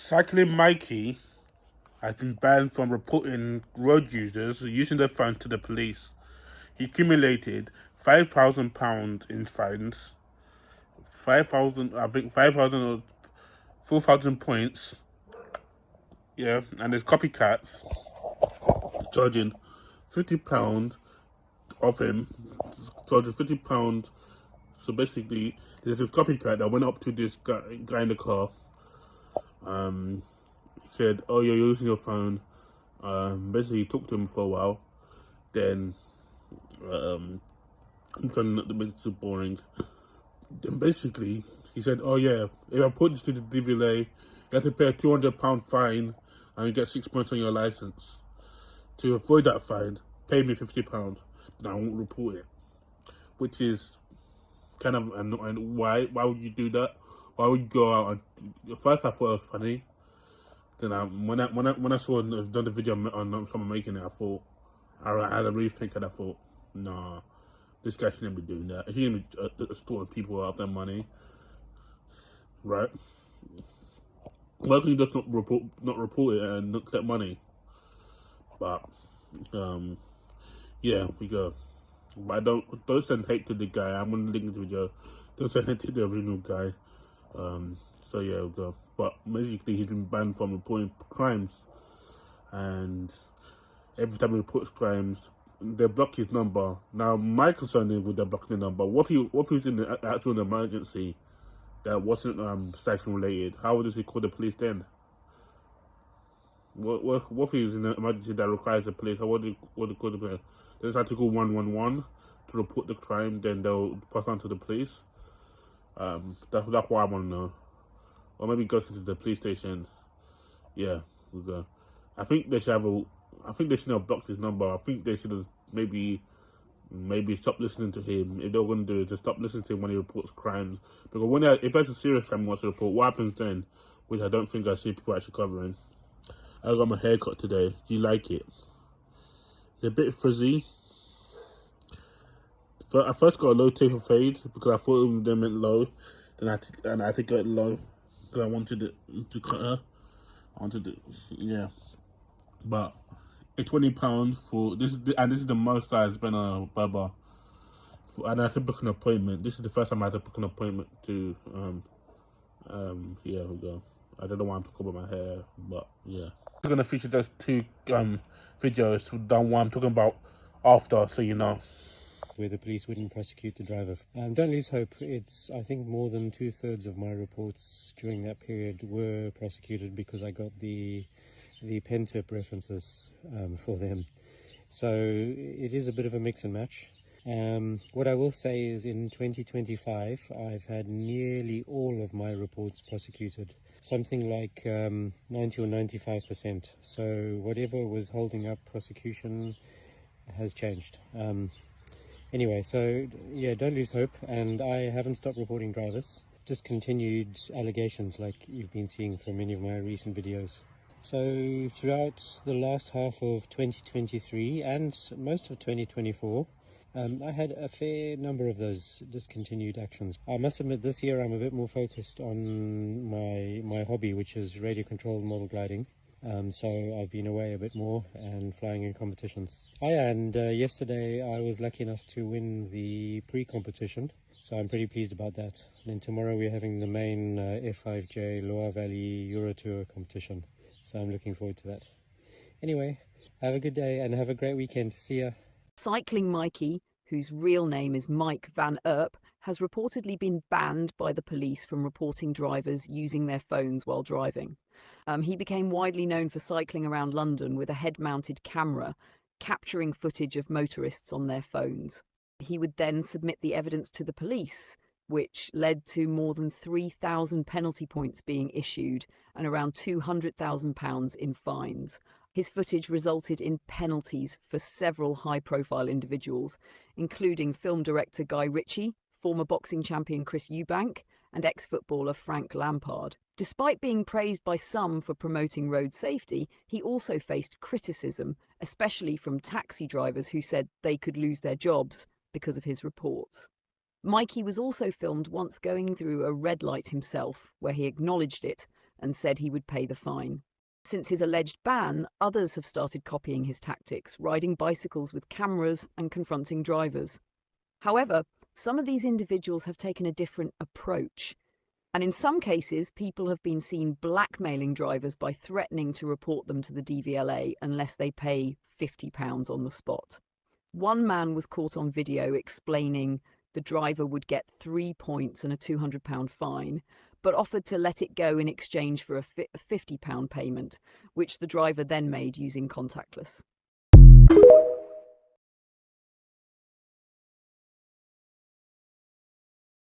Cycling Mikey has been banned from reporting road users using their phone to the police. He accumulated £5,000 in fines, 5,000, I think 5,000 or 4,000 points. Yeah, and there's copycats charging £50 of him, charging £50. So basically, there's a copycat that went up to this guy in the car. He said, "Oh, you're using your phone." Basically, he talked to him for a while. Then, I'm trying not to make it too boring. Then basically, he said, "Oh yeah, if I put this to the DVLA, you have to pay a £200 fine, and you get 6 points on your license. To avoid that fine, pay me £50, then I won't report it." Which is kind of annoying. Why would you do that? Why would you go out and first I thought it was funny. Then when I saw done the video on someone making it, I had a rethink and I thought, nah, this guy shouldn't be doing that. He shouldn't be extorting people out of their money, right? Why can you just not report it and not collect money? But yeah, we go. But don't send hate to the guy. I'm gonna link the video. Don't send hate to the original guy. So yeah, we go. But basically, he's been banned from reporting crimes, and every time he reports crimes, they block his number. Now, my concern is with the blocking the number. What if he's in the actual emergency that wasn't cycling related? How does he call the police then? What if he's in an emergency that requires the police? What do you call the police? They just have to call 111 to report the crime. Then they'll pass on to the police. That's what I want to know. Or maybe go to the police station. Yeah, we go. I think they should have blocked his number. I think they should have maybe stop listening to him. If they're going to do it, just stop listening to him when he reports crimes. Because if that's a serious crime he wants to report, what happens then? Which I don't think I see people actually covering. I got my hair cut today. Do you like it? It's a bit frizzy. I first got a low taper fade because I thought they meant low. Then I had to get it low because I wanted it to cut her. Yeah. But it's £20 for this, and this is the most I spent on a barber. And I had to book an appointment. This is the first time I had to book an appointment to yeah, we go. I don't know why I'm talking about my hair, but yeah. I'm gonna feature those two videos. Done one I'm talking about after, so you know. Where the police wouldn't prosecute the driver. Don't lose hope. I think more than 2/3 of my reports during that period were prosecuted because I got the pen tip references for them. So it is a bit of a mix and match. What I will say is in 2025, I've had nearly all of my reports prosecuted. Something like 90 or 95%. So whatever was holding up prosecution has changed. Anyway, so yeah, don't lose hope. And I haven't stopped reporting drivers. Just continued allegations like you've been seeing from many of my recent videos. So throughout the last half of 2023 and most of 2024, I had a fair number of those discontinued actions. I must admit this year I'm a bit more focused on my hobby, which is radio controlled model gliding. So I've been away a bit more and flying in competitions. And yesterday I was lucky enough to win the pre-competition, so I'm pretty pleased about that. And then tomorrow we're having the main F5J Loire Valley Euro Tour competition, so I'm looking forward to that. Anyway, have a good day and have a great weekend. See ya. Cycling Mikey, whose real name is Mike Van Erp, has reportedly been banned by the police from reporting drivers using their phones while driving. He became widely known for cycling around London with a head-mounted camera, capturing footage of motorists on their phones. He would then submit the evidence to the police, which led to more than 3,000 penalty points being issued and around £200,000 in fines. His footage resulted in penalties for several high-profile individuals, including film director Guy Ritchie, former boxing champion Chris Eubank, and ex-footballer Frank Lampard. Despite being praised by some for promoting road safety, he also faced criticism, especially from taxi drivers who said they could lose their jobs because of his reports. Mikey was also filmed once going through a red light himself, where he acknowledged it, and said he would pay the fine. Since his alleged ban, others have started copying his tactics, riding bicycles with cameras and confronting drivers. However, some of these individuals have taken a different approach. And in some cases, people have been seen blackmailing drivers by threatening to report them to the DVLA unless they pay £50 on the spot. One man was caught on video explaining the driver would get 3 points and a £200 fine, but offered to let it go in exchange for a £50 payment, which the driver then made using contactless.